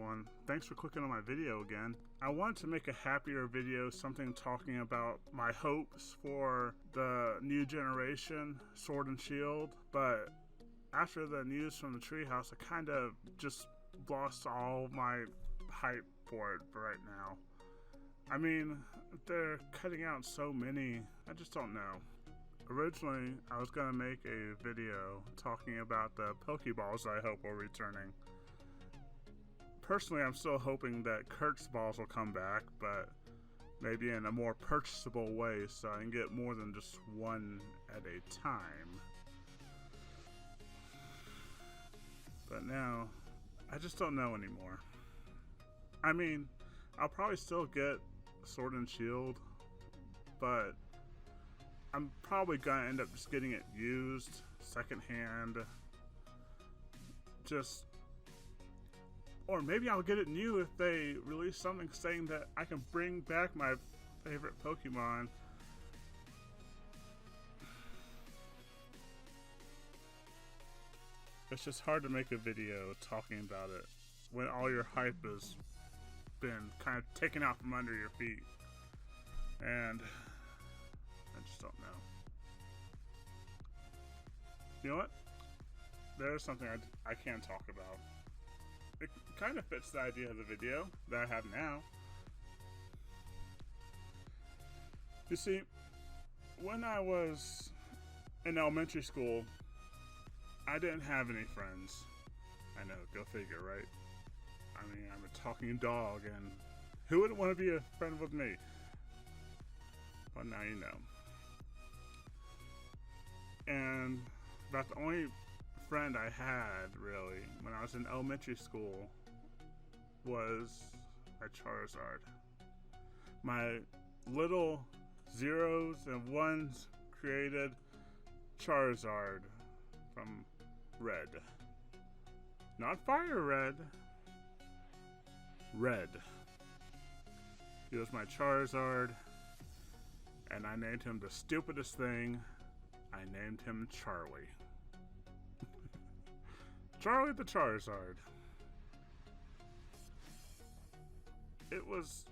everyone. Thanks for clicking on my video again. I wanted to make a happier video, something talking about my hopes for the new generation, Sword and Shield, but after the news from the Treehouse, I kind of just lost all my hype for it right now. I mean, they're cutting out so many, I just don't know. Originally, I was going to make a video talking about the Pokeballs I hope are returning. Personally, I'm still hoping that Kurt's balls will come back, but maybe in a more purchasable way so I can get more than just one at a time. But now, I just don't know anymore. I mean, I'll probably still get Sword and Shield, but I'm probably gonna end up just getting it used, secondhand, or maybe I'll get it new if they release something saying that I can bring back my favorite Pokemon. It's just hard to make a video talking about it when all your hype has been kind of taken out from under your feet. And I just don't know. You know what? There's something I can talk about. It kind of fits the idea of the video that I have now. You see, when I was in elementary school, I didn't have any friends. I know, go figure, right? I mean, I'm a talking dog, and who wouldn't want to be a friend with me? Well, now you know. And about the only friend I had, really, when I was in elementary school was my Charizard. My little zeros and ones created Charizard from Red. Not Fire Red. Red. He was my Charizard, and I named him the stupidest thing. I named him Charlie. Charlie the Charizard. It was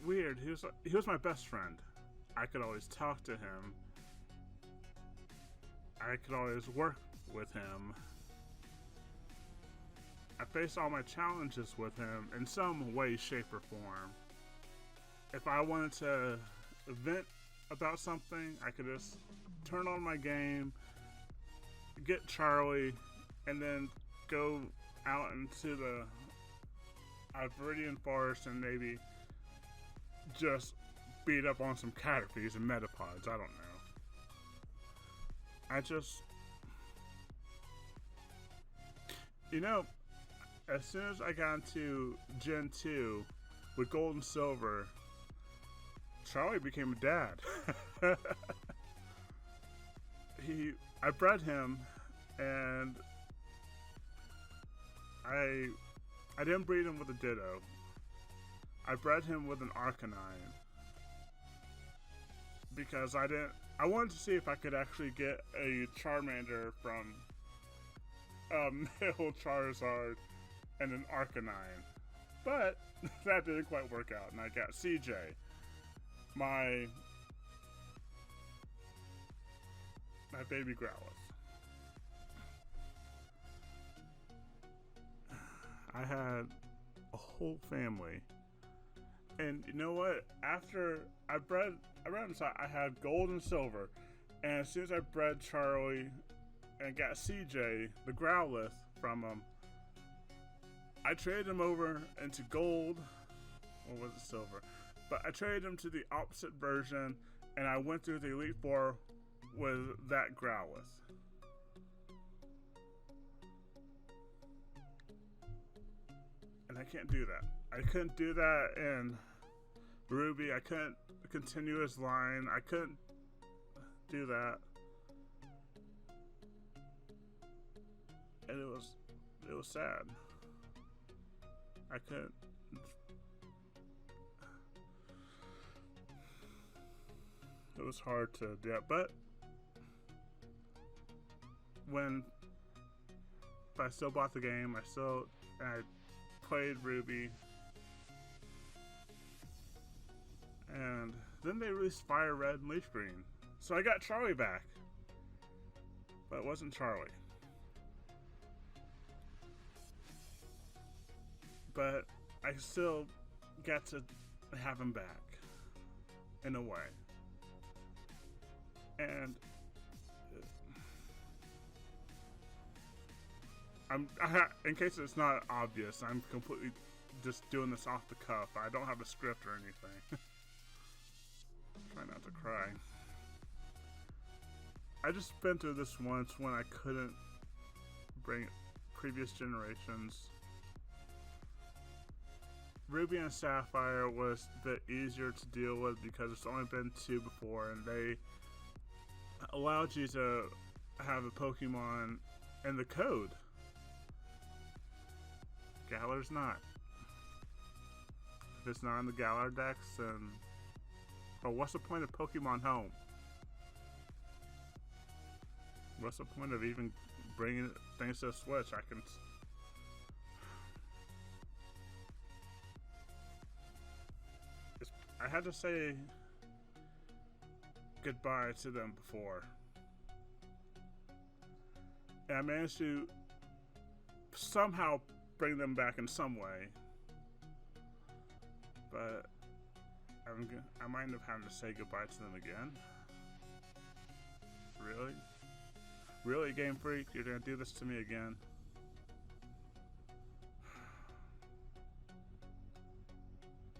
weird. He was my best friend. I could always talk to him. I could always work with him. I faced all my challenges with him in some way, shape, or form. If I wanted to vent about something, I could just turn on my game, get Charlie, and then go out into the Viridian Forest and maybe just beat up on some Caterpies and Metapods. I don't know. As soon as I got into Gen 2 with Gold and Silver, Charlie became a dad. I bred him, and I didn't breed him with a Ditto. I bred him with an Arcanine because I wanted to see if I could actually get a Charmander from a male Charizard and an Arcanine, but that didn't quite work out, and I got CJ, my baby Growlithe. I had a whole family, and you know what? After I bred him, so I had Gold and Silver, and as soon as I bred Charlie and got CJ, the Growlithe, from him, I traded him over into Gold, or was it Silver? But I traded him to the opposite version, and I went through the Elite Four with that Growlithe. And I can't do that. I couldn't do that in Ruby. I couldn't continue his line. I couldn't do that. And it was sad. I couldn't. It was hard to do that, but I still bought the game. I played Ruby. And then they released Fire Red and Leaf Green. So I got Charlie back. But it wasn't Charlie. But I still get to have him back. In a way. And in case it's not obvious, I'm completely just doing this off the cuff. I don't have a script or anything. Try not to cry. I just been through this once when I couldn't bring previous generations. Ruby and Sapphire was a bit easier to deal with because it's only been 2 before, and they allowed you to have a Pokemon in the code. Galar's not. If it's not in the Galar Dex, then... Oh, what's the point of Pokemon Home? What's the point of even bringing things to the Switch? I had to say goodbye to them before. And I managed to somehow bring them back in some way. But I might end up having to say goodbye to them again. Really? Really, Game Freak? You're gonna do this to me again?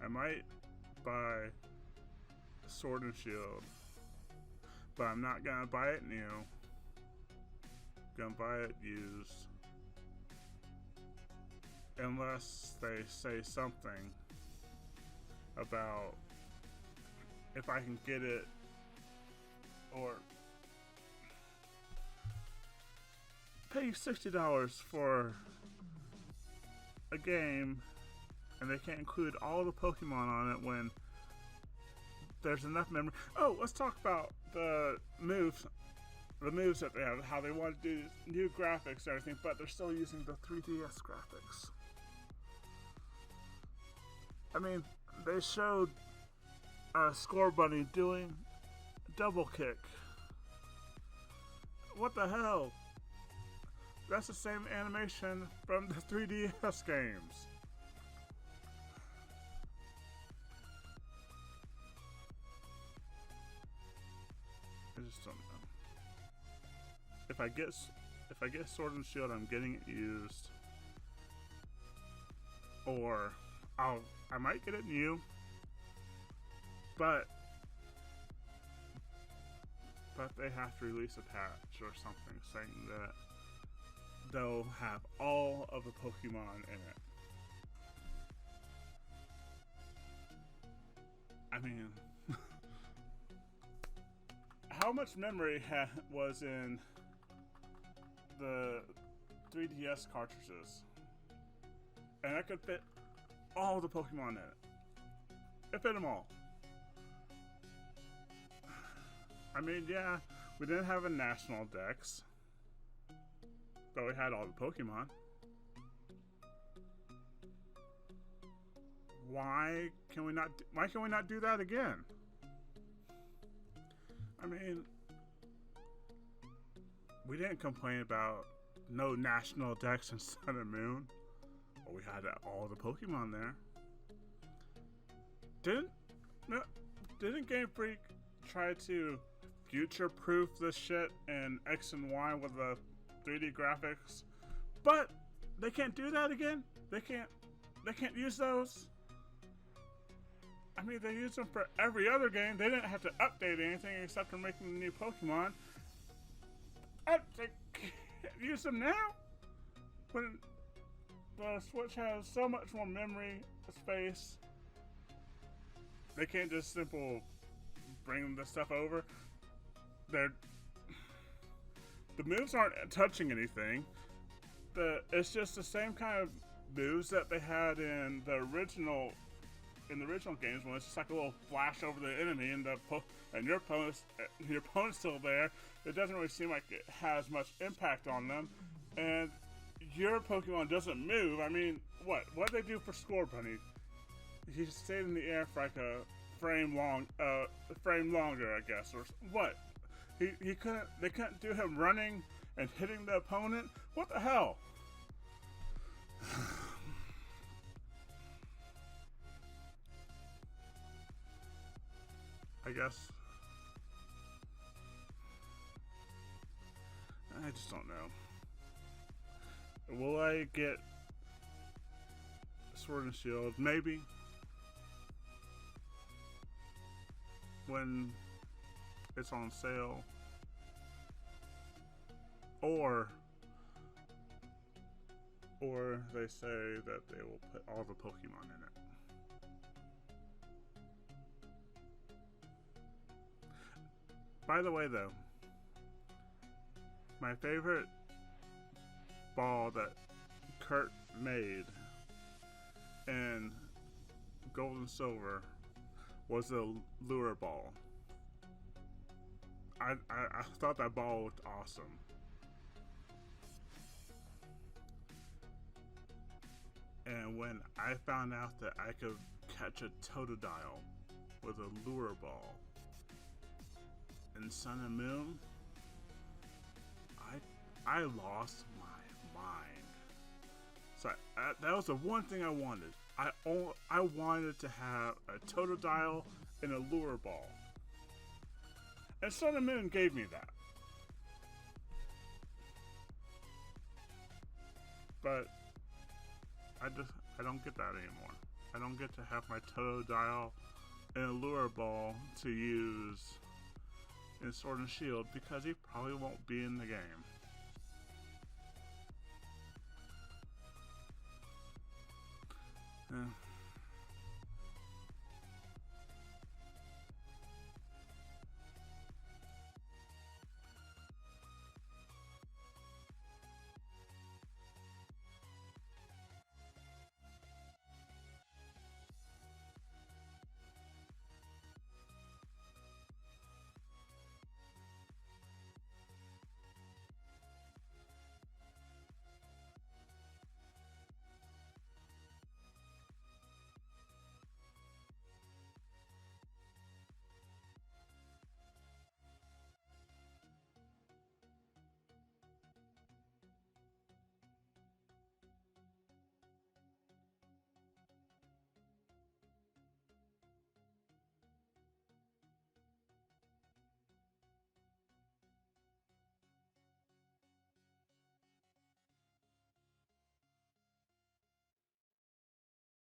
I might buy Sword and Shield, but I'm not gonna buy it new. Gonna buy it used. Unless they say something about if I can get it, or pay $60 for a game and they can't include all the Pokemon on it when there's enough memory. Oh, let's talk about the moves that they have, how they want to do new graphics and everything, but they're still using the 3DS graphics. I mean, they showed Score Bunny doing double kick. What the hell? That's the same animation from the 3DS games. I just don't know. If I get Sword and Shield, I'm getting it used, or I might get it new, but they have to release a patch or something saying that they'll have all of the Pokemon in it. I mean, how much memory was in the 3DS cartridges? And I could fit all the Pokemon in it. It fit them all. I mean, yeah, we didn't have a national dex, but we had all the Pokemon. Why can we not do that again? I mean, we didn't complain about no national dex in Sun and Moon. But we had all the Pokemon there. Didn't Game Freak try to future-proof this shit in X and Y with the 3D graphics? But they can't do that again? They can't use those? I mean, they use them for every other game. They didn't have to update anything except for making the new Pokemon. They can't use them now? When the Switch has so much more memory space, they can't just bring the stuff over. The moves aren't touching anything. It's just the same kind of moves that they had in the original games, when it's just like a little flash over the enemy and your opponent's still there. It doesn't really seem like it has much impact on them, and your Pokemon doesn't move. I mean, What they do for Score Bunny? He stayed in the air for like a frame longer, I guess, or what? He couldn't. They couldn't do him running and hitting the opponent. What the hell? I guess. I just don't know. Will I get Sword and Shield? Maybe. When it's on sale. Or they say that they will put all the Pokemon in it. By the way, though, my favorite ball that Kurt made in Gold and Silver was the lure ball. I thought that ball looked awesome. And when I found out that I could catch a Totodile with a lure ball in Sun and Moon, I lost my mind. So that was the one thing I wanted. I wanted to have a Totodile and a lure ball. And Sun and Moon gave me that. But I don't get that anymore. I don't get to have my Totodile and a lure ball to use in Sword and Shield because he probably won't be in the game. Yeah.